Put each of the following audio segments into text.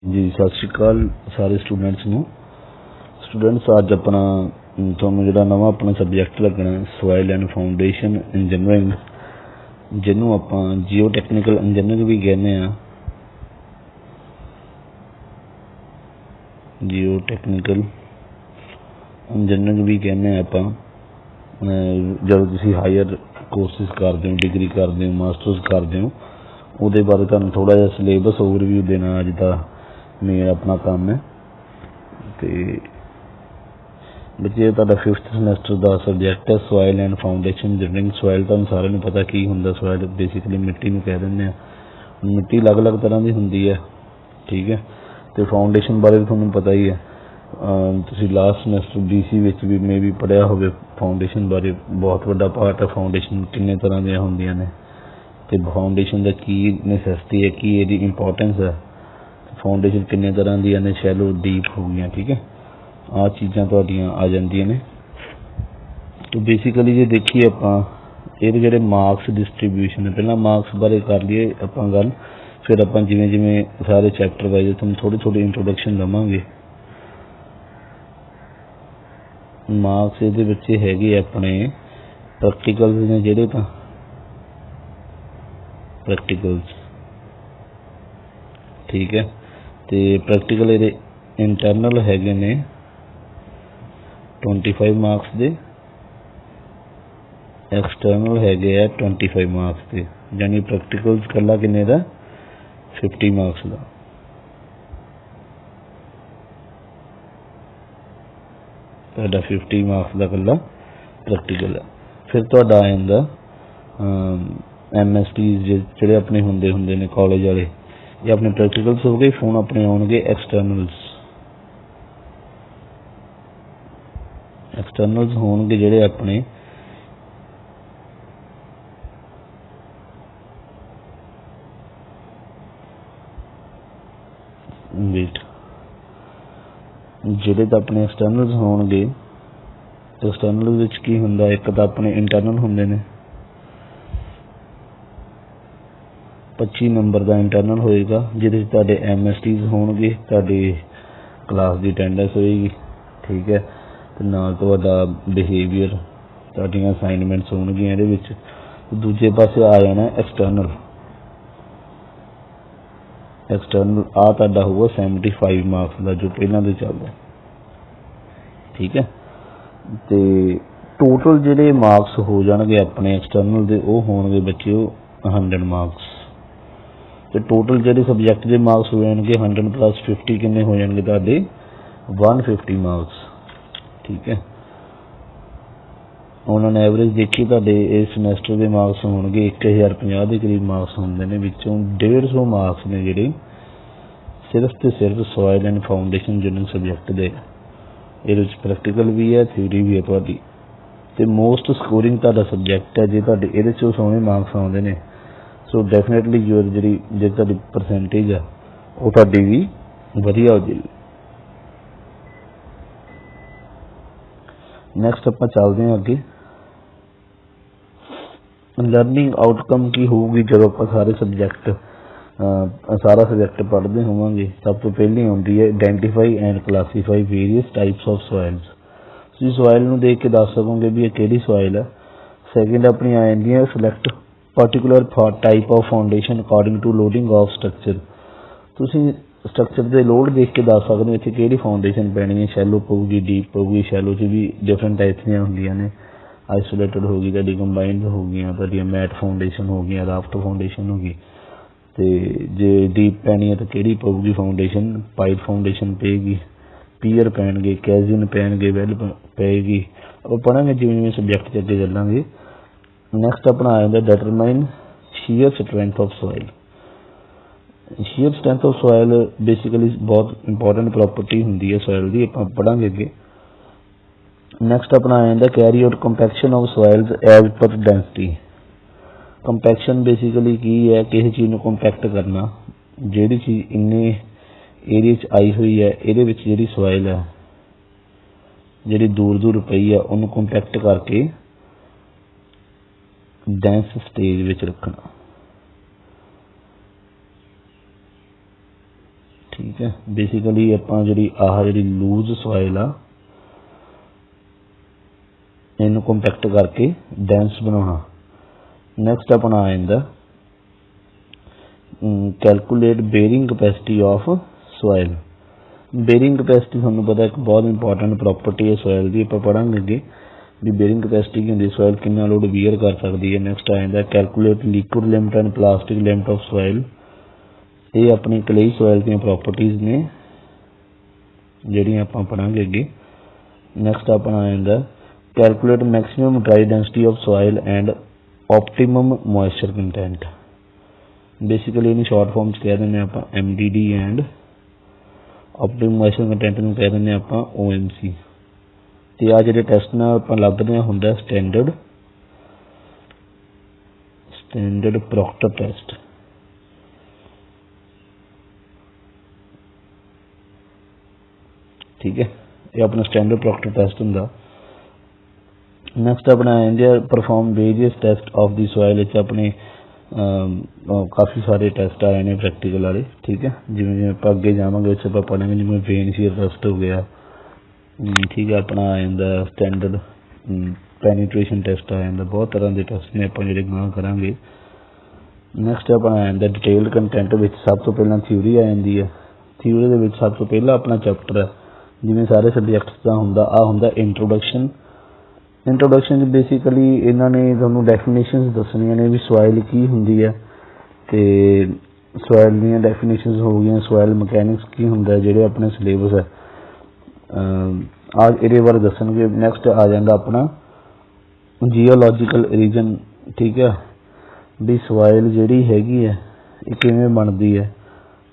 जी सत श्री अकाल सारे स्टूडेंट्स नूं। स्टूडेंट्स अज अपना तुहानूं जिहड़ा नवां अपना सबजैक्ट लगना सॉइल एंड फाउंडेशन इंजीनियरिंग, जिन्हों आपां जियो टैक्नीकल इंजीनियरिंग भी कहने आ। जियो टैक्नीकल इंजीनियरिंग भी कहने आपां जदों तुसीं हायर कोर्सिस करदे हो, डिग्री करदे हो, मास्टर्स करदे हो, ਉਹਦੇ बारे तुहानूं थोड़ा जिहा सिलेबस ओवरव्यू देना अज दा मेन अपना काम है। तो बच्चे तुहाडा 5th समैसटर का सबजैक्ट है soil and foundation engineering. Soil तुहानूं सारिਆਂ ਨੂੰ पता की हुंदा। सॉइल बेसिकली मिट्टी ਨੂੰ कह दिंदे आ। मिट्टी अलग अलग तरह की हुंदी है, ठीक है। तो फाउंडेशन बारे भी तुहानूं पता ही है। तुसीं लास्ट समैसटर BC विच भी मे भी पढ़िया होवे फाउंडेशन बारे। बहुत वड्डा पार्ट है फाउंडेशन, किन्ने तरह ਦੀਆਂ ਹੁੰਦੀਆਂ ने, तो फाउंडेशन का की नैसेसिटी है, की ਇਹਦੀ इंपोर्टेंस है, फाउंडेशन किन्ने तरह ਦੀਆਂ ने, शैलो डीप हो गई, ठीक है। आ चीज़ां तुहाडियां आ जांदियां ने। तो बेसिकली जे देखिए आपां ਇਹਦੇ ਜਿਹੜੇ मार्क्स डिस्ट्रीब्यूशन है, पहला मार्क्स बारे कर लीए आपां गल, फिर आपां जिवें जिवें सारे चैप्टर वाइज तुहानूं थोड़ी थोड़ी इंट्रोडक्शन लवांगे। मार्क्स ਇਹਦੇ ਬੱਚੇ ਹੈਗੇ ਆਪਣੇ प्रैक्टिकल्स ने ਜਿਹੜੇ ਤਾਂ प्रैक्टिकल्स, ठीक है। तो प्रैक्टिकल ये इंटरनल हैगे ने 25 मार्क्स के, एक्सटर्नल हैगे 25 मार्क्स के, यानी प्रैक्टिकल्स कला किन्ने दा 50 मार्क्स का। तुहाडा 50 मार्क्स का कला प्रैक्टिकल है। फिर तुहाडा आ जांदा MSTs जिहड़े अपने हुंदे हुंदे ने कॉलेज वाले, ये अपने प्रैक्टिकल्स हो गए। फोन अपने आउणगे एक्सटर्नल्स। एक्सटर्नल्स होणगे जिहड़े अपने वेट जिहड़े तो अपने एक्सटर्नल्स होणगे। एक्सटर्नल विच की हुंदा, एक तो अपने इंटरनल हुंदे ने 25 नंबर का इंटरनल होएगा, जिहदे विच तुहाडे MSTs होणगे, तुहाडी क्लास की अटेंडेंस होएगी, ठीक है। तो नाल तुहाडा बिहेवियर, तुहाडियां असाइनमेंट्स होणगियां इहदे विच। दूजे पासे आ जाना एक्सटर्नल। एक्सटर्नल आ तुहाडा होगा 75 मार्क्स का, जो पहलां दे चलदा, ठीक है। तो टोटल जिहड़े मार्क्स हो जाणगे अपने एक्सटर्नल दे, वो होणगे बच्चे 100 मार्क्स। तो टोटल जिहड़े सबजैक्ट के मार्क्स हो जाएंगे 100 + 50 किन्ने हो जाएंगे तुहाडे 150 मार्क्स, ठीक है। उन्होंने एवरेज देखी तुहाडे इस समैसटर के मार्क्स होणगे 1050 के करीब मार्क्स होंदे ने, विचों 150 मार्क्स ने जिहड़े सिर्फ तो सिर्फ soil and foundation engineering subject दे। इहदे विच प्रैक्टिकल भी है, थ्योरी भी है तुहाडी। तो मोस्ट स्कोरिंग तुहाडा सबजैक्ट है। जे तुहाडे इहदे चों सोहणे मार्क्स आउंदे ने, सो डेफिनेटली योर जी तुहाडी परसेंटेज है वो तुहाडी भी वधिया हो जाएगी। नैक्सट आपां चलदे हैं अगे। लर्निंग आउटकम की होगी जब आप सारे सबजैक्ट सारा सबजैक्ट पढ़ते होवांगे। सब तो पहले आउंदी है identify and classify various types of soils. तुसीं सॉइल नूं देख के दस सकोगे भी ये किहड़ी सॉइल है। सैकेंड अपनी आ जांदी है select particular type of foundation according to loading of structure. तुसीं स्ट्रक्चर के लोड देख के दस सकते हो इत्थे किहड़ी फाउंडेशन पैनी है, शैलो पऊगी, डीप पऊगी। शैलो च भी डिफरेंट टाइप्स दी हुंदियां ने, आइसोलेटेड होगी, तुहाडी कंबाइंड हो गई, तुहाडियां मैट फाउंडेशन हो गई, राफ्ट फाउंडेशन हो गई। तो जे डीप पैनी है तो किहड़ी पऊगी फाउंडेशन, पाइप फाउंडेशन पेगी, पीयर पैणगे, कैजिन पैणगे, वैल पेगी। आप पढ़ांगे जिवें जिवें सबजैक्ट अगे चलांगे। नैक्सट अपना आ जांदा determine shear strength of soil. Shear strength of soil basically बहुत इंपॉर्टेंट प्रॉपर्टी होंगी है सॉइल की, आप पढ़ांगे अगे। नैक्सट अपना आ जाता carry out compaction of soils as per density. Compaction basically की है, किसी चीज़ को कंपैक्ट करना। जिहड़ी चीज़ इन्ने एरिए च आई हुई है, इहदे विच जिहड़ी सॉइल है, जिहड़ी दूर दूर पई है, उन्होंने कंपैक्ट करके डेंस स्टेज विच रखना, ठीक है। बेसिकली ਆਪਾਂ ਜਿਹੜੀ ਆਹ ਜਿਹੜੀ ਲੂਜ਼ ਸੋਇਲ ਆ ਇਹਨੂੰ ਕੰਪੈਕਟ ਕਰਕੇ ਡੈਂਸ ਬਣਾਉਣਾ। ਨੈਕਸਟ ਆਪਣਾ ਆ ਜਾਂਦਾ calculate bearing capacity of soil. Bearing capacity ਤੁਹਾਨੂੰ ਪਤਾ ਇੱਕ ਬਹੁਤ ਇੰਪੋਰਟੈਂਟ ਪ੍ਰੋਪਰਟੀ ਹੈ ਸੋਇਲ ਦੀ, ਆਪਾਂ ਪੜ੍ਹਾਂਗੇ ਅੱਗੇ ਵੀ ਬੇਅਰਿੰਗ ਕਪੈਸਿਟੀ ਕੀ ਹੁੰਦੀ, ਸੋਇਲ ਕਿੰਨਾ ਲੋਡ ਬੀਅਰ ਕਰ ਸਕਦੀ ਹੈ। ਨੈਕਸਟ ਆ ਜਾਂਦਾ calculate liquid limit and plastic limit of soil. ਇਹ ਆਪਣੀ ਕਲੇਈ ਸੋਇਲ ਦੀਆਂ ਪ੍ਰੋਪਰਟੀਜ਼ ਨੇ ਜਿਹੜੀਆਂ ਆਪਾਂ ਪੜ੍ਹਾਂਗੇ ਅੱਗੇ। ਨੈਕਸਟ ਆਪਣਾ ਆ ਜਾਂਦਾ calculate maximum dry density of soil and optimum moisture content. Basically ਇਹਨੂੰ ਸ਼ਾਰਟ ਫਾਰਮ 'ਚ ਕਹਿ ਦਿੰਦੇ ਆਪਾਂ MDD and optimum moisture content ਨੂੰ ਕਹਿ ਦਿੰਦੇ ਆਪਾਂ OMC। ਤੇ ਆ ਜਿਹੜੇ ਟੈਸਟ ਨਾਲ ਆਪਾਂ ਲੱਭਦੇ ਹੁੰਦਾ ਸਟੈਂਡਰਡ ਪ੍ਰੋਕਟਰ ਟੈਸਟ। ठीक है, ये अपना स्टैंडर्ड प्रॉक्टर टेस्ट होंगे। नैक्सट अपना India perform various test of the soil. अपने काफ़ी सारे टेस्ट आए हैं प्रैक्टिकल वाले। ठीक है, जिमें जिमें आप अगे जावांगे उस आप पढ़ेंगे, जिमें वेन शीयर टेस्ट हो गया। ठीक है, अपना आ जाता स्टैंडर्ड पेनीट्रेशन टेस्ट आ जाता। बहुत तरह के टेस्ट ने आप जो गां करांगे। नैक्सट अपना आ जाता डिटेल्ड कंटेंट। सब तो पहला थ्योरी आ जाती है। थ्योरी के सब तो पहला अपना चैप्टर है जिमें सारे सबजैक्ट्स का होंदा आ होंदा इंट्रोडक्शन। इंट्रोडक्शन बेसिकली इन्होंने तुहानू डेफिनेशनस दसनियां ने भी सॉइल की हुंदी है ते सॉइल दी डेफिनेशनस हो गई। सॉइल मकैनिक्स की हुंदा जिहड़े अपने सिलेबस है आज इहदे बारे दसणगे। नैक्सट आ जांदा अपना जियोलॉजिकल रीजन। ठीक है, भी सॉइल जिहड़ी हैगी है ये किवें बनदी है।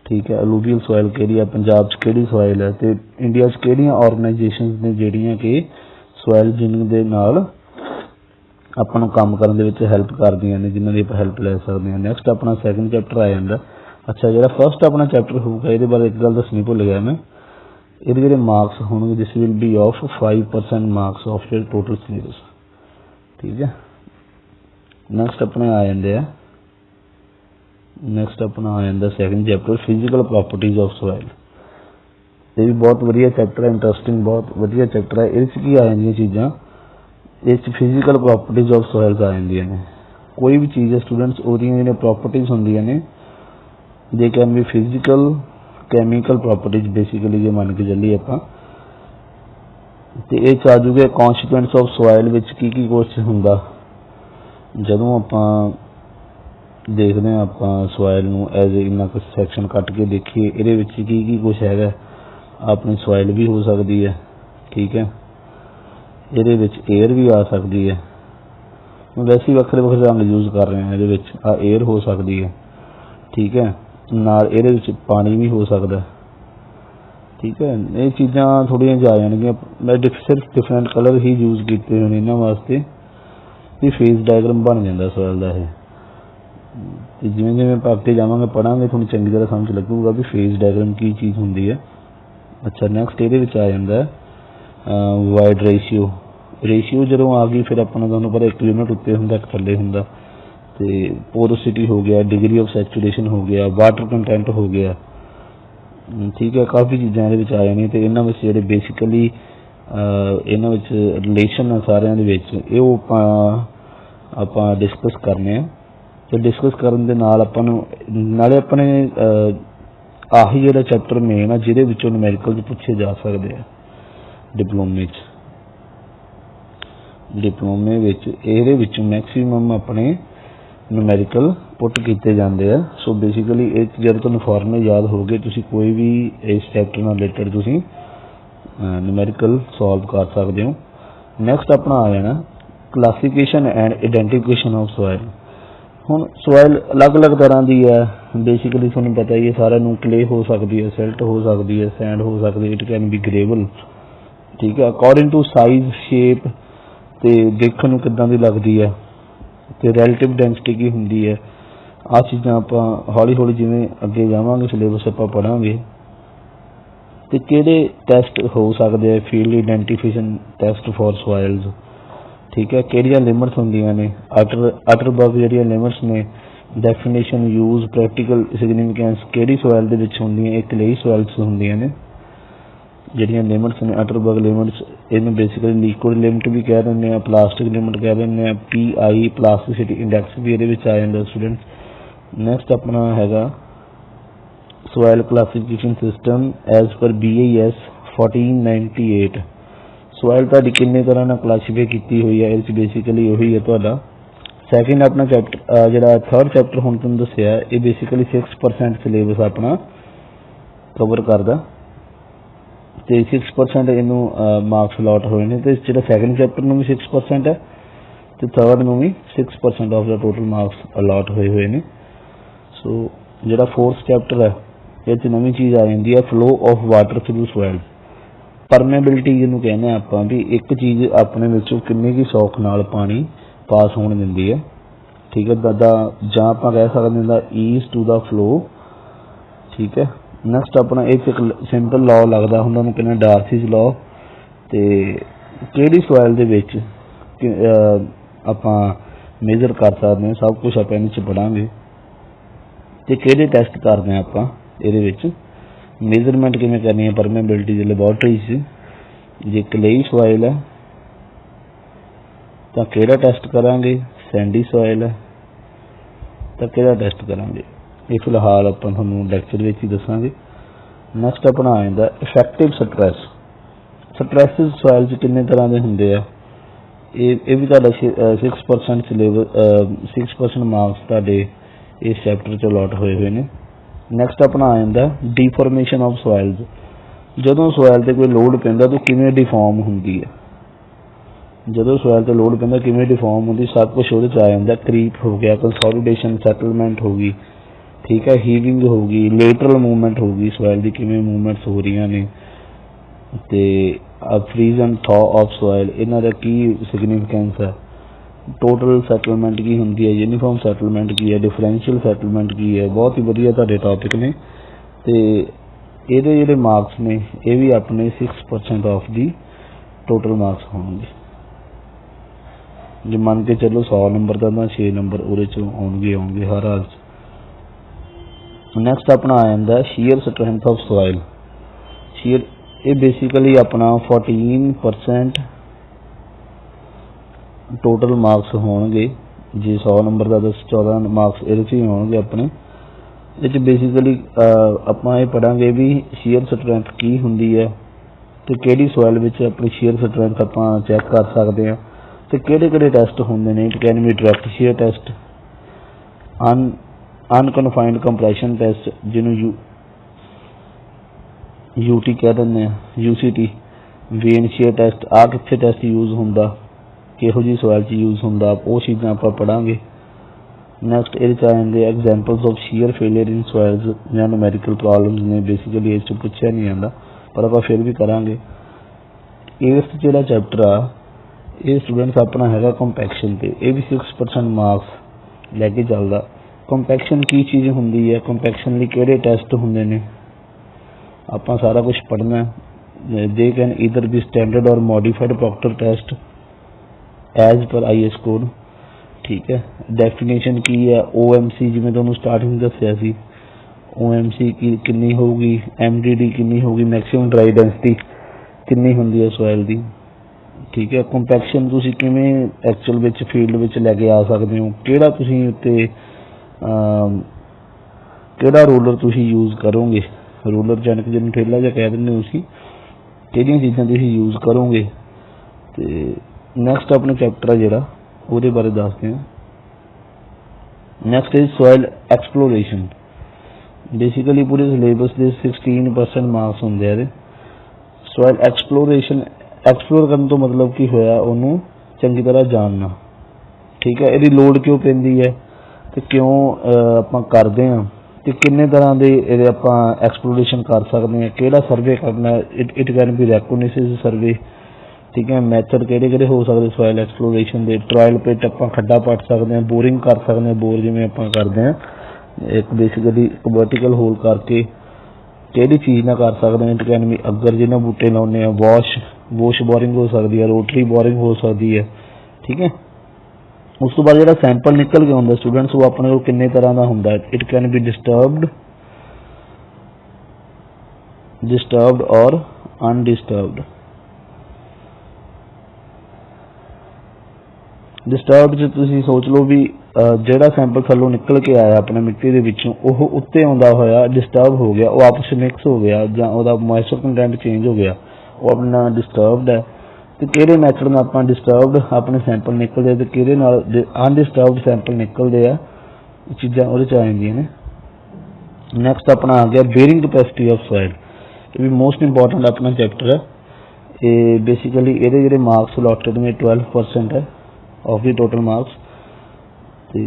ठीक है, अलूवियल सॉइल किहड़ी है, पंजाब च किहड़ी सॉइल है, तो इंडिया च किहड़ियां ऑर्गेनाइजेशनस ने जिहड़ियां कि सॉइल जिनिंग दे नाल आपां नूं काम करन दे विच हैल्प करदियां ने, जिन्हां दी आपां हैल्प लै सकदे हां। नैक्सट अपना सैकेंड चैप्टर आ जांदा। अच्छा, जिहड़ा फर्स्ट अपना चैप्टर होऊगा इहदे बारे एक गल दसनी भुल गया मैं। इहदे जिहड़े मार्क्स होणगे this will be of 5% marks of your total syllabus. ठीक है, नैक्सट अपने आ जांदे आ नैक्सट अपना आ जाता second chapter physical properties of soil. ये भी बहुत वधिया चैप्टर है, इंटरस्टिंग बहुत वधिया चैप्टर है। इस की आ जांदियां चीज़ां, इस फिजिकल प्रॉपर्टीज ऑफ सॉइल आ जांदियां ने। कोई भी चीज़ है स्टूडेंट्स ओहदियां जिहड़ियां प्रॉपर्टीज होंदियां ने they can be physical chemical properties basically जे मान के चलिए आपां। ते इह आ जूगे कॉन्सिक्वेंस ऑफ सॉइल विच की कुछ हुंदा जदों आपां देखते हैं आप सॉइल नूं एज इन्ना कुछ सैक्शन कट के देखिए इहदे विच की कुछ है। अपनी सॉइल भी हो सकती है। ठीक है, इहदे विच एयर भी आ सकती है। वैसे ही वक्रे वक्रे रंग यूज कर रहे हैं, इहदे विच आ एयर हो सकती है। ठीक है, नाल इहदे विच पानी भी हो सकता है। ठीक है, ये चीज़ां थोड़ियां जा जाणगियां। मैं सिर्फ डिफरेंट कलर ही यूज किए होने इन्हां वास्ते भी फेस डायग्राम बन जाता सॉइल का। ये जिमें जिमें आप अगे जावांगे पढ़ांगे थोड़ी चंगी तरह समझ लगूगा भी फेस डायग्राम की चीज़ होंदी है। अच्छा, नैक्सट ये आ जाता है वाइड रेशियो जो आ गई फिर अपना तुहानूं पता एक यूनिट उत्ते हुंदा एक थल्ले हुंदा। ते पोरोसिटी हो गया, डिग्री ऑफ सैचुरेशन हो गया, वाटर कंटेंट हो गया। ठीक है, काफ़ी चीज़ां इहदे विच आ जाणियां ते इन्हां विच जिहड़े बेसिकली इन्हां विच रिलेशन सारिਆਂ ਦੇ ਵਿੱਚ ਇਹ ਆਪਾਂ डिस्कस करने ਆ। तो डिस्कस करन दे नाल आपां नूं नाले अपने आही जिहड़ा चैप्टर मेन आ जिहदे विचों न्यूमेरिकल पूछे जा सकते हैं डिप्लोमे विच इहदे विचों मैक्सीमम अपने न्यूमेरिकल पुट कीते जांदे आ। सो बेसिकली एक जब तुहानूं फॉर्मूले याद हो गए तुसीं कोई भी इस चैप्टर नाल रिलेटेड तुसीं न्यूमेरिकल सॉल्व कर सकते हो। नैक्सट अपना आ जाना classification and identification of soil. हुण सॉइल अलग अलग तरह की है। बेसिकली तुहानूं पता ही है सारे नूं क्ले हो सकती है, सिल्ट हो सकती है, सैंड हो सकती है, इट कैन बी ग्रेवल। ठीक है, अकॉर्डिंग टू साइज शेप तो देखने नूं किदां दी लगदी है तो रैलेटिव डेंसिटी की हुंदी है। आ चीज़ां आपां हौली हौली जिवें अगे जावांगे सिलेबस आपां पढ़ांगे तो किहड़े टैसट हो सकते हैं। Field identification test for soils. ठीक है, किहड़ियां लिमिट्स होंदियां ने अटरबर्ग जिहड़ियां लिमिट्स ने ਡੈਫੀਨੇਸ਼ਨ, ਯੂਜ਼, ਪ੍ਰੈਕਟੀਕਲ ਸਿਗਨੀਫਿਕੈਂਸ ਕਿਹੜੀ ਸੋਇਲ ਦੇ ਵਿੱਚ ਹੁੰਦੀਆਂ, ਇਹ ਕਲੇਈ ਸੋਇਲਸ ਹੁੰਦੀਆਂ ਨੇ। ਜਿਹੜੀਆਂ ਲਿਮਿਟਸ ਨੇ ਅਟਰਬਰਗ ਲਿਮਿਟਸ, ਇਹਨੂੰ ਬੇਸਿਕਲੀ ਲਿਕੁਇਡ ਲਿਮਿਟ ਵੀ ਕਹਿ ਦਿੰਦੇ ਆ, ਪਲਾਸਟਿਕ ਲਿਮਿਟ ਕਹਿ ਦਿੰਦੇ ਆ, PI ਪਲਾਸਟਿਸਿਟੀ ਇੰਡੈਕਸ ਵੀ ਇਹਦੇ ਵਿੱਚ ਆ ਜਾਂਦਾ ਸਟੂਡੈਂਟਸ। ਨੈਕਸਟ ਆਪਣਾ ਹੈਗਾ soil classification system as per BIS 1498। Soil ਤੁਹਾਡੀ ਕਿੰਨੇ ਤਰ੍ਹਾਂ ਨਾਲ ਕਲਾਸੀਫਾਈ ਕੀਤੀ ਹੋਈ ਹੈ, ਇਹਦੇ 'ਚ ਬੇਸਿਕਲੀ ਉਹੀ ਹੈ ਤੁਹਾਡਾ ਸੈਕਿੰਡ ਆਪਣਾ ਚੈਪਟਰ। ਜਿਹੜਾ ਥਰਡ ਚੈਪਟਰ ਹੁਣ ਤੁਹਾਨੂੰ ਦੱਸਿਆ ਇਹ ਬੇਸਿਕਲੀ 6% ਸਿਲੇਬਸ ਆਪਣਾ ਕਵਰ ਕਰਦਾ ਅਤੇ 6% ਇਹਨੂੰ ਮਾਰਕਸ ਅਲਾਟ ਹੋਏ ਨੇ। ਅਤੇ ਜਿਹੜਾ ਸੈਕਿੰਡ ਚੈਪਟਰ ਨੂੰ ਵੀ 6% ਹੈ ਅਤੇ ਥਰਡ ਨੂੰ ਵੀ 6% of the total marks allot ਹੋਏ ਨੇ। ਸੋ ਜਿਹੜਾ ਫੋਰਥ ਚੈਪਟਰ ਹੈ ਇਹ 'ਚ ਨਵੀਂ ਚੀਜ਼ ਆ ਜਾਂਦੀ ਹੈ, flow of water through soil. Permeability ਜਿਹਨੂੰ ਕਹਿੰਦੇ ਹਾਂ ਆਪਾਂ, ਵੀ ਇੱਕ ਚੀਜ਼ ਆਪਣੇ ਵਿੱਚੋਂ ਕਿੰਨੀ ਕੁ ਸੌਖ ਨਾਲ ਪਾਣੀ ਪਾਸ ਹੋਣ ਦਿੰਦੀ ਹੈ, ਠੀਕ ਹੈ, ਜਾਂ ਆਪਾਂ ਕਹਿ ਸਕਦੇ ਹਾਂ ਈਜ਼ ਟੂ ਦਾ ਫਲੋ, ਠੀਕ ਹੈ। ਨੈਕਸਟ ਆਪਣਾ ਇੱਕ ਸਿੰਪਲ ਲਾਅ ਲੱਗਦਾ ਹੁੰਦਾ, ਉਹਨੂੰ ਕਹਿੰਦੇ ਡਾਰਸੀਜ਼ ਲਾਅ। ਅਤੇ ਕਿਹੜੀ ਸੋਇਲ ਦੇ ਵਿੱਚ ਆਪਾਂ ਮੇਜਰ ਕਰ ਸਕਦੇ ਹਾਂ, ਸਭ ਕੁਛ ਆਪਾਂ ਇਹਦੇ 'ਚ ਪੜ੍ਹਾਂਗੇ। ਅਤੇ ਕਿਹੜੇ ਟੈਸਟ ਕਰਦੇ ਹਾਂ ਆਪਾਂ ਇਹਦੇ ਵਿੱਚ, ਮੇਜ਼ਰਮੈਂਟ ਕਿਵੇਂ ਕਰਨੀ ਹੈ ਪਰਮੇਬਿਲਿਟੀ ਦੀ ਲੈਬੋਰਟਰੀ 'ਚ। ਜੇ ਕਲੇਈ ਸੋਇਲ ਹੈ ਤਾਂ ਕਿਹੜਾ ਟੈਸਟ ਕਰਾਂਗੇ, ਸੈਂਡੀ ਸੋਇਲ ਹੈ ਤਾਂ ਕਿਹੜਾ ਟੈਸਟ ਕਰਾਂਗੇ, ਇਹ ਫਿਲਹਾਲ ਆਪਾਂ ਤੁਹਾਨੂੰ ਲੈਕਚਰ ਵਿੱਚ ਹੀ ਦੱਸਾਂਗੇ। ਨੈਕਸਟ ਆਪਣਾ ਆ ਜਾਂਦਾ ਇਫੈਕਟਿਵ ਸਟਰੈਸ। ਸਟਰੈਸਿਸ ਸੋਇਲ 'ਚ ਕਿੰਨੇ ਤਰ੍ਹਾਂ ਦੇ ਹੁੰਦੇ ਆ, ਇਹ ਵੀ ਤੁਹਾਡਾ 6% ਸਿਲੇਬਸ 6% ਮਾਰਕਸ ਤੁਹਾਡੇ ਇਸ ਚੈਪਟਰ 'ਚ ਅਲਾਟ ਹੋਏ ਨੇ। ਨੈਕਸਟ ਆਪਣਾ ਆ ਜਾਂਦਾ ਡੀਫੋਰਮੇਸ਼ਨ ਆਫ ਸੋਇਲਸ। ਜਦੋਂ ਸੋਇਲ 'ਤੇ ਕੋਈ ਲੋਡ ਪੈਂਦਾ ਤਾਂ ਕਿਵੇਂ ਡਿਫਾਰਮ ਹੁੰਦੀ ਹੈ, ਜਦੋਂ ਸੋਇਲ 'ਤੇ ਲੋਡ ਪੈਂਦਾ ਕਿਵੇਂ ਡਿਫਾਰਮ ਹੁੰਦੀ, ਸਭ ਕੁਛ ਉਹਦੇ 'ਚ ਆ ਜਾਂਦਾ। ਕਰੀਪ ਹੋ ਗਿਆ, ਕੰਸੋਲੀਡੇਸ਼ਨ, ਸੈਟਲਮੈਂਟ ਹੋ ਗਈ, ਠੀਕ ਹੈ, ਹੀਵਿੰਗ ਹੋ ਗਈ, ਲੇਟਰਲ ਮੂਵਮੈਂਟ ਹੋ ਗਈ, ਸੋਇਲ ਦੀ ਕਿਵੇਂ ਮੂਵਮੈਂਟਸ ਹੋ ਰਹੀਆਂ ਨੇ, ਅਤੇ ਫਰੀਜ਼ ਐਂਡ ਥਾ ਆਫ ਸੋਇਲ ਇਹਨਾਂ ਦਾ ਕੀ ਸਿਗਨੀਫਿਕੈਂਸ ਹੈ, ਟੋਟਲ ਸੈਟਲਮੈਂਟ ਕੀ ਹੁੰਦੀ ਹੈ, ਯੂਨੀਫਾਰਮ ਸੈਟਲਮੈਂਟ ਕੀ ਹੈ, ਡਿਫਰੈਂਸ਼ੀਅਲ ਸੈਟਲਮੈਂਟ ਕੀ ਹੈ। ਬਹੁਤ ਹੀ ਵਧੀਆ ਤੁਹਾਡੇ ਟੋਪਿਕ ਨੇ ਅਤੇ ਇਹਦੇ ਜਿਹੜੇ ਮਾਰਕਸ ਨੇ ਇਹ ਵੀ ਆਪਣੇ 6% ਆਫ ਦੀ ਟੋਟਲ ਮਾਰਕਸ ਹੋਣਗੇ। ਜੇ ਮੰਨ ਕੇ ਚੱਲੋ 100 ਨੰਬਰ ਦਾ ਤਾਂ 6 ਨੰਬਰ ਉਹਦੇ 'ਚੋਂ ਆਉਣਗੇ ਹਰ ਹਾਲ 'ਚ। ਨੈਕਸਟ ਆਪਣਾ ਆ ਜਾਂਦਾ sheer strength of soil. Sheer ਇਹ ਬੇਸਿਕਲੀ ਆਪਣਾ 14% ਟੋਟਲ ਮਾਰਕਸ ਹੋਣਗੇ। ਜੇ 100 ਨੰਬਰ ਦਾ 14 ਮਾਰਕਸ ਇਹਦੇ 'ਚ ਹੀ ਹੋਣਗੇ ਆਪਣੇ। ਇਹ 'ਚ ਬੇਸਿਕਲੀ ਆਪਾਂ ਇਹ ਪੜ੍ਹਾਂਗੇ ਵੀ ਸ਼ੀਅਰ ਸਟਰੈਂਥ ਕੀ ਹੁੰਦੀ ਹੈ ਅਤੇ ਕਿਹੜੀ ਸੋਇਲ ਵਿੱਚ ਆਪਣੀ ਸ਼ੀਅਰ ਸਟਰੈਂਥ ਆਪਾਂ ਚੈੱਕ ਕਰ ਸਕਦੇ ਹਾਂ, ਅਤੇ ਕਿਹੜੇ ਕਿਹੜੇ ਟੈਸਟ ਹੁੰਦੇ ਨੇ। It can be direct shear test, unconfined compression test ਜਿਹਨੂੰ UT ਕਹਿ ਦਿੰਦੇ ਹਾਂ, UCT, ਵੇਨ ਸ਼ੀਅਰ ਟੈਸਟ। ਆਹ ਕਿੱਥੇ ਟੈਸਟ ਯੂਜ਼ ਹੁੰਦਾ, ਕਿਹੋ ਜਿਹੀ ਸੋਇਲ 'ਚ ਯੂਜ਼ ਹੁੰਦਾ, ਉਹ ਚੀਜ਼ਾਂ ਆਪਾਂ ਪੜ੍ਹਾਂਗੇ। ਨੈਕਸਟ ਇਹਦੇ 'ਚ ਆ ਜਾਂਦੇ ਐਗਜ਼ਾਮਪਲਸ ਆਫ ਸ਼ੀਅਰ ਫੇਲੀਅਰ ਇਨ ਸੋਇਲਸ ਜਾਂ ਨੂਮੈਰੀਕਲ ਪ੍ਰੋਬਲਮਸ ਨੇ। ਬੇਸਿਕਲੀ ਇਸ 'ਚ ਪੁੱਛਿਆ ਨਹੀਂ ਜਾਂਦਾ ਪਰ ਆਪਾਂ ਫਿਰ ਵੀ ਕਰਾਂਗੇ। ਇਸ ਜਿਹੜਾ ਚੈਪਟਰ ਆ ਇਹ ਸਟੂਡੈਂਟਸ ਆਪਣਾ ਹੈਗਾ ਕੰਪੈਕਸ਼ਨ 'ਤੇ, ਇਹ ਵੀ 6% ਮਾਰਕਸ ਲੈ ਕੇ ਚੱਲਦਾ। ਕੰਪੈਕਸ਼ਨ ਕੀ ਚੀਜ਼ ਹੁੰਦੀ ਹੈ, ਕੰਪੈਕਸ਼ਨ ਲਈ ਕਿਹੜੇ ਟੈਸਟ ਹੁੰਦੇ ਨੇ, ਆਪਾਂ ਸਾਰਾ ਕੁਛ ਪੜ੍ਹਨਾ। They can either be standard or modified Proctor test as per IS code, ਠੀਕ ਹੈ। ਡੈਫੀਨੇਸ਼ਨ ਕੀ ਹੈ, OMC ਜਿਵੇਂ ਤੁਹਾਨੂੰ ਸਟਾਰਟਿੰਗ ਦੱਸਿਆ ਸੀ, OMC ਕਿੰਨੀ ਹੋਊਗੀ, MDD ਕਿੰਨੀ ਹੋਊਗੀ, ਮੈਕਸੀਮਮ ਡਰਾਈ ਡੈਂਸਿਟੀ ਕਿੰਨੀ ਹੁੰਦੀ ਹੈ ਸੋਇਲ ਦੀ, ਠੀਕ ਹੈ। ਕੰਪੈਕਸ਼ਨ ਤੁਸੀਂ ਕਿਵੇਂ ਐਕਚੁਅਲ ਵਿੱਚ ਫੀਲਡ ਵਿੱਚ ਲੈ ਕੇ ਆ ਸਕਦੇ ਹੋ, ਕਿਹੜਾ ਤੁਸੀਂ ਉੱਤੇ ਕਿਹੜਾ ਰੋਲਰ ਤੁਸੀਂ ਯੂਜ਼ ਕਰੋਗੇ, ਰੋਲਰ ਜਾਣੀ ਕਿ ਜਿਹਨੂੰ ਠੇਲਾ ਜਿਹਾ ਕਹਿ ਦਿੰਦੇ ਹੋ ਤੁਸੀਂ, ਕਿਹੜੀਆਂ ਚੀਜ਼ਾਂ ਤੁਸੀਂ ਯੂਜ਼ ਕਰੋਗੇ। ਅਤੇ ਨੈਕਸਟ ਆਪਣਾ ਚੈਪਟਰ ਆ ਜਿਹੜਾ ਉਹਦੇ ਬਾਰੇ ਦੱਸਦੇ ਹਾਂ। Next is soil exploration. Basically ਪੂਰੇ ਸਿਲੇਬਸ ਦੇ 16% ਮਾਰਕਸ ਹੁੰਦੇ ਆ ਇਹਦੇ। ਸੋਇਲ ਐਕਸਪਲੋਰੇਸ਼ਨ, ਐਕਸਪਲੋਰ ਕਰਨ ਤੋਂ ਮਤਲਬ ਕੀ ਹੋਇਆ, ਉਹਨੂੰ ਚੰਗੀ ਤਰ੍ਹਾਂ ਜਾਣਨਾ, ਠੀਕ ਹੈ। ਇਹਦੀ ਲੋੜ ਕਿਉਂ ਪੈਂਦੀ ਹੈ ਅਤੇ ਕਿਉਂ ਆਪਾਂ ਕਰਦੇ ਹਾਂ, ਅਤੇ ਕਿੰਨੇ ਤਰ੍ਹਾਂ ਦੇ ਇਹਦੇ ਆਪਾਂ ਐਕਸਪਲੋਰੇਸ਼ਨ ਕਰ ਸਕਦੇ ਹਾਂ, ਕਿਹੜਾ ਸਰਵੇ ਕਰਨਾ। It can B recognised survey, ਠੀਕ ਹੈ। ਮੈਥਡ ਕਿਹੜੇ ਕਿਹੜੇ ਹੋ ਸਕਦੇ ਸੋਇਲ ਐਕਸਪਲੋਰੇਸ਼ਨ ਦੇ। ਟਰਾਇਲ ਪਿਟ, ਆਪਾਂ ਖੱਡਾ ਪੱਟ ਸਕਦੇ ਹਾਂ, ਬੋਰਿੰਗ ਕਰ ਸਕਦੇ ਹਾਂ, ਬੋਰ ਜਿਵੇਂ ਆਪਾਂ ਕਰਦੇ ਹਾਂ ਇੱਕ ਬੇਸਿਕਲੀ ਇੱਕ ਵਰਟੀਕਲ ਹੋਲ ਕਰਕੇ, ਕਿਹੜੀ ਚੀਜ਼ ਨਾਲ ਕਰ ਸਕਦੇ ਹਾਂ। ਇਟ ਕੈਨ ਬੀ ਅਗਰ ਜਿਹਨਾਂ ਬੂਟੇ ਲਾਉਂਦੇ ਆ, ਵਾਸ਼ ਬੋਰਿੰਗ ਹੋ ਸਕਦੀ ਹੈ, ਰੋਟਰੀ ਬੋਰਿੰਗ ਹੋ ਸਕਦੀ ਹੈ, ਠੀਕ ਹੈ। ਉਸ ਤੋਂ ਬਾਅਦ ਜਿਹੜਾ ਸੈਂਪਲ ਨਿਕਲ ਕੇ ਆਉਂਦਾ ਸਟੂਡੈਂਟਸ ਉਹ ਆਪਣੇ ਕੋਲ ਕਿੰਨੇ ਤਰ੍ਹਾਂ ਦਾ ਹੁੰਦਾ, ਇਟ ਕੈਨ ਬੀ ਡਿਸਟਰਬਡ ਔਰ ਅਨਡਿਸਟਰਬਡ। ਡਿਸਟਰਬਡ 'ਚ ਤੁਸੀਂ ਸੋਚ ਲਓ ਵੀ ਜਿਹੜਾ ਸੈਂਪਲ ਥੱਲੋਂ ਨਿਕਲ ਕੇ ਆਇਆ ਆਪਣੇ ਮਿੱਟੀ ਦੇ ਵਿੱਚੋਂ ਉਹ ਉੱਤੇ ਆਉਂਦਾ ਹੋਇਆ ਡਿਸਟਰਬ ਹੋ ਗਿਆ, ਉਹ ਆਪਸ 'ਚ ਮਿਕਸ ਹੋ ਗਿਆ ਜਾਂ ਉਹਦਾ ਮੋਇਸਚਰ ਕੰਟੈਂਟ ਚੇਂਜ ਹੋ ਗਿਆ, ਉਹ ਆਪਣਾ ਡਿਸਟਰਬਡ ਹੈ। ਤੇ ਕਿਹੜੇ ਮੈਥਡ ਨਾਲ ਆਪਾਂ ਡਿਸਟਰਬਡ ਆਪਣੇ ਸੈਂਪਲ ਨਿਕਲਦੇ ਆ ਤੇ ਕਿਹਦੇ ਨਾਲ ਅਨਡਿਸਟਰਬਡ ਸੈਂਪਲ ਨਿਕਲਦੇ ਆ, ਇਹ ਚੀਜ਼ਾਂ ਉਹਦੇ 'ਚ ਆ ਜਾਂਦੀਆਂ ਨੇ। ਨੈਕਸਟ ਆਪਣਾ ਆ ਗਿਆ ਬੇਅਰਿੰਗ ਕਪੈਸਿਟੀ ਆਫ ਸੋਇਲ, ਇਹ ਵੀ ਮੋਸਟ ਇੰਪੋਰਟੈਂਟ ਆਪਣਾ ਚੈਪਟਰ ਹੈ। ਇਹ ਬੇਸਿਕਲੀ ਇਹਦੇ ਜਿਹੜੇ ਮਾਰਕਸ ਅਲੋਟਡ ਨੇ 12% ਹੈ ਆਫ ਦੀ ਟੋਟਲ ਮਾਰਕਸ। ਤੇ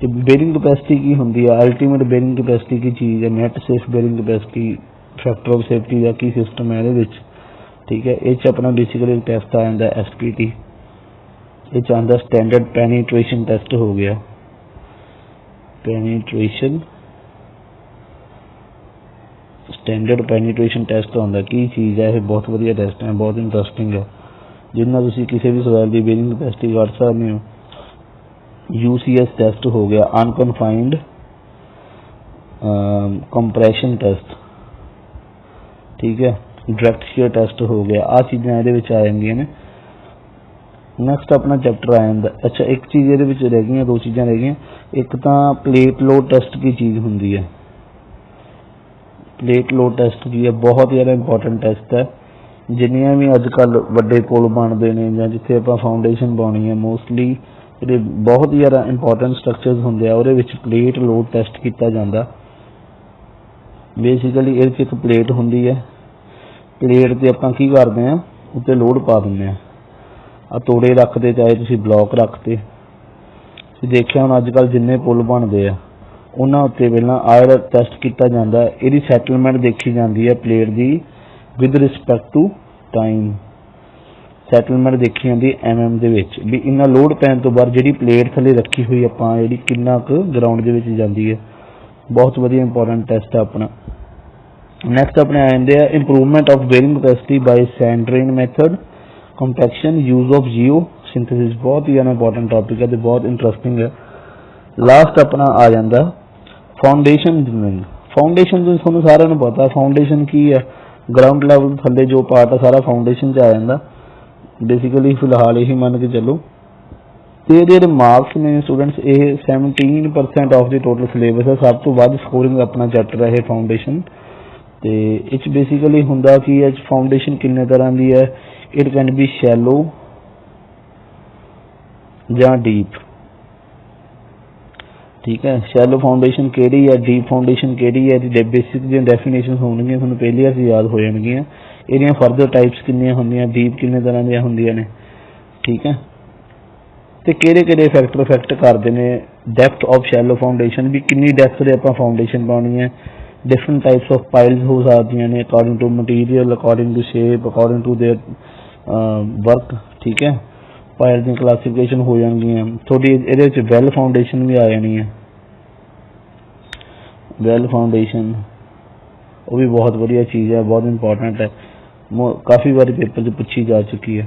ਬੇਅਰਿੰਗ ਕਪੈਸਿਟੀ ਕੀ ਹੁੰਦੀ ਹੈ, ਅਲਟੀਮੇਟ ਬੇਅਰਿੰਗ ਕਪੈਸਿਟੀ ਕੀ ਚੀਜ਼ ਹੈ, net safe bearing capacity, factor of safety the Ki system ਹੈ ਇਹਦੇ ਵਿੱਚ, ਠੀਕ ਹੈ। ਇਹ 'ਚ ਆਪਣਾ ਬੇਸਿਕਲੀ ਟੈਸਟ ਆ ਜਾਂਦਾ SPT, ਇਹ 'ਚ ਆਉਂਦਾ ਸਟੈਂਡਰਡ ਪੈਨੀਟ੍ਰੇਸ਼ਨ ਟੈਸਟ ਹੋ ਗਿਆ, ਸਟੈਂਡਰਡ ਪੈਨੀਟ੍ਰੇਸ਼ਨ ਟੈਸਟ ਆਉਂਦਾ। ਕੀ ਚੀਜ਼ ਹੈ ਇਹ, ਬਹੁਤ ਵਧੀਆ ਟੈਸਟ ਹੈ, ਬਹੁਤ ਇੰਟਰਸਟਿੰਗ ਹੈ, ਜਿਹਦੇ ਨਾਲ ਤੁਸੀਂ ਕਿਸੇ ਵੀ ਸੋਇਲ ਦੀ ਬੇਅਰਿੰਗ ਕਪੈਸਿਟੀ ਕੱਢ ਸਕਦੇ ਹੋ। UCS ਟੈਸਟ ਹੋ ਗਿਆ, ਅਨਕਨਫਾਈਨਡ ਕੰਪਰੈਸ਼ਨ ਟੈਸਟ, ਠੀਕ ਹੈ। ਡਾਇਰੈਕਟ ਸ਼ੀਅਰ ਟੈਸਟ ਹੋ ਗਿਆ, ਆਹ ਚੀਜ਼ਾਂ ਇਹਦੇ ਵਿੱਚ ਆ ਜਾਂਦੀਆਂ ਨੇ। ਨੈਕਸਟ ਆਪਣਾ ਚੈਪਟਰ ਆ ਜਾਂਦਾ, ਅੱਛਾ ਇੱਕ ਚੀਜ਼ ਇਹਦੇ ਵਿੱਚ ਰਹਿ ਗਈਆਂ, ਦੋ ਚੀਜ਼ਾਂ ਰਹਿ ਗਈਆਂ। ਇੱਕ ਤਾਂ ਪਲੇਟ ਲੋਡ ਟੈਸਟ ਕੀ ਚੀਜ਼ ਹੁੰਦੀ ਹੈ, ਪਲੇਟ ਲੋਡ ਟੈਸਟ ਕੀ ਹੈ, ਬਹੁਤ ਜ਼ਿਆਦਾ ਇੰਪੋਰਟੈਂਟ ਟੈਸਟ ਹੈ। ਜਿੰਨੀਆਂ ਵੀ ਅੱਜ ਕੱਲ੍ਹ ਵੱਡੇ ਪੁਲ ਬਣਦੇ ਨੇ ਜਾਂ ਜਿੱਥੇ ਆਪਾਂ ਫਾਊਂਡੇਸ਼ਨ ਪਾਉਣੀ ਹੈ, ਮੋਸਟਲੀ ਜਿਹੜੇ ਬਹੁਤ ਜ਼ਿਆਦਾ ਇੰਪੋਰਟੈਂਟ ਸਟਰਕਚਰਸ ਹੁੰਦੇ ਆ ਉਹਦੇ ਵਿੱਚ ਪਲੇਟ ਲੋਡ ਟੈਸਟ ਕੀਤਾ ਜਾਂਦਾ। ਬੇਸਿਕਲੀ ਇਹਦੇ 'ਚ ਇੱਕ ਪਲੇਟ ਹੁੰਦੀ ਹੈ, ਪਲੇਟ 'ਤੇ ਆਪਾਂ ਕੀ ਕਰਦੇ ਹਾਂ, ਉੱਤੇ ਲੋਡ ਪਾ ਦਿੰਦੇ ਹਾਂ, ਆਹ ਤੋੜੇ ਰੱਖਦੇ ਚਾਹੇ ਤੁਸੀਂ ਬਲੋਕ ਰੱਖਦੇ। ਤੁਸੀਂ ਦੇਖਿਆ ਹੁਣ ਅੱਜ ਕੱਲ੍ਹ ਜਿੰਨੇ ਪੁਲ ਬਣਦੇ ਆ ਉਹਨਾਂ ਉੱਤੇ ਪਹਿਲਾਂ ਆਇਲ ਟੈਸਟ ਕੀਤਾ ਜਾਂਦਾ, ਇਹਦੀ ਸੈਟਲਮੈਂਟ ਦੇਖੀ ਜਾਂਦੀ ਹੈ ਪਲੇਟ ਦੀ with respect to time, settlement ਦੇਖੀ ਜਾਂਦੀ MM ਦੇ ਵਿੱਚ, ਵੀ ਇੰਨਾ ਲੋਡ ਪੈਣ ਤੋਂ ਬਾਅਦ ਜਿਹੜੀ ਪਲੇਟ ਥੱਲੇ ਰੱਖੀ ਹੋਈ ਆਪਾਂ ਜਿਹੜੀ ਕਿੰਨਾ ਕੁ ਗਰਾਊਂਡ ਦੇ ਵਿੱਚ ਜਾਂਦੀ ਹੈ। ਬਹੁਤ ਵਧੀਆ ਇੰਪੋਰਟੈਂਟ ਟੈਸਟ ਹੈ ਆਪਣਾ। ਨੈਕਸਟ ਆਪਣੇ ਆ ਜਾਂਦੇ ਆ improvement of bearing capacity by sand drain method, compaction, use of geo synthesis, ਬਹੁਤ ਹੀ ਜ਼ਿਆਦਾ ਇੰਪੋਰਟੈਂਟ ਟੌਪਿਕ ਹੈ ਤੇ ਬਹੁਤ ਇੰਟਰਸਟਿੰਗ ਹੈ। ਲਾਸਟ ਆਪਣਾ ਆ ਜਾਂਦਾ ਫਾਊਂਡੇਸ਼ਨ ਇੰਜੀਨੀਅਰਿੰਗ। ਫਾਊਂਡੇਸ਼ਨ ਤੁਹਾਨੂੰ ਸਾਰਿਆਂ ਨੂੰ ਪਤਾ, ਫਾਊਂਡੇਸ਼ਨ ਕੀ ਹੈ, ਗਰਾਊਂਡ ਲੈਵਲ ਥੱਲੇ ਜੋ ਪਾਰਟ ਆ ਸਾਰਾ ਫਾਊਂਡੇਸ਼ਨ 'ਚ ਆ ਜਾਂਦਾ। ਬੇਸਿਕਲੀ ਫਿਲਹਾਲ ਇਹੀ ਮੰਨ ਕੇ ਚੱਲੋ। ਤੇ ਇਹਦੇ ਜਿਹੜੇ ਮਾਰਕਸ ਨੇ ਸਟੂਡੈਂਟਸ, ਇਹ 17% ਆਫ ਦੀ ਟੋਟਲ ਸਿਲੇਬਸ ਹੈ, ਸਭ ਤੋਂ ਵੱਧ ਸਕੋਰਿੰਗ ਆਪਣਾ ਚੈਪਟਰ ਹੈ ਇਹ ਫਾਊਂਡੇਸ਼ਨ। ਤੇ ਇਹ 'ਚ ਬੇਸਿਕਲੀ ਹੁੰਦਾ ਕੀ ਹੈ, ਫਾਊਂਡੇਸ਼ਨ ਕਿੰਨੇ ਤਰ੍ਹਾਂ ਦੀ ਹੈ, ਇਟ ਕੈਨ ਬੀ ਸ਼ੈਲੋ ਜਾਂ ਡੀਪ, ਠੀਕ ਹੈ। ਸ਼ੈਲੋ ਫਾਊਂਡੇਸ਼ਨ ਕਿਹੜੀ ਹੈ, ਡੀਪ ਫਾਊਂਡੇਸ਼ਨ ਕਿਹੜੀ ਹੈ, ਇਹਦੀ ਬੇਸਿਕ ਦੀਆਂ ਡੈਫੀਨੇਸ਼ਨ ਹੋਣਗੀਆਂ ਤੁਹਾਨੂੰ ਪਹਿਲੀ ਵਾਰ ਯਾਦ ਹੋ ਜਾਣਗੀਆਂ। ਇਹਦੀਆਂ ਫਰਦਰ ਟਾਈਪਸ ਕਿੰਨੀਆਂ ਹੁੰਦੀਆਂ, ਡੀਪ ਕਿੰਨੇ ਤਰ੍ਹਾਂ ਦੀਆਂ ਹੁੰਦੀਆਂ ਨੇ, ਠੀਕ ਹੈ। ਤੇ ਕਿਹੜੇ ਕਿਹੜੇ ਫੈਕਟਰ ਇਫੈਕਟ ਕਰਦੇ ਨੇ ਡੈਪਥ ਆਫ ਸ਼ੈਲੋ ਫਾਊਂਡੇਸ਼ਨ, ਵੀ ਕਿੰਨੀ ਡੈਪਥ ਦੇ ਆਪਾਂ ਫਾਊਂਡੇਸ਼ਨ ਪਾਉਣੀ ਹੈ। ਡਿਫਰੈਂਟ ਟਾਈਪਸ ਆਫ ਪਾਈਲਸ ਹੋ ਸਕਦੀਆਂ ਨੇ according to material, according to shape, according to their work, ਠੀਕ ਹੈ। ਪਾਇਲ ਦੀਆਂ ਕਲਾਸੀਫਿਕੇਸ਼ਨ ਹੋ ਜਾਣਗੀਆਂ ਤੁਹਾਡੀ। ਇਹਦੇ ਵਿੱਚ ਵੈਲ ਫਾਊਂਡੇਸ਼ਨ ਵੀ ਆ ਜਾਣੀ ਹੈ, ਵੈਲ ਫਾਊਂਡੇਸ਼ਨ ਉਹ ਵੀ ਬਹੁਤ ਵਧੀਆ ਚੀਜ਼ ਹੈ, ਬਹੁਤ ਇੰਪੋਰਟੈਂਟ ਹੈ, ਕਾਫੀ ਵਾਰੀ ਪੇਪਰ 'ਚ ਪੁੱਛੀ ਜਾ ਚੁੱਕੀ ਹੈ।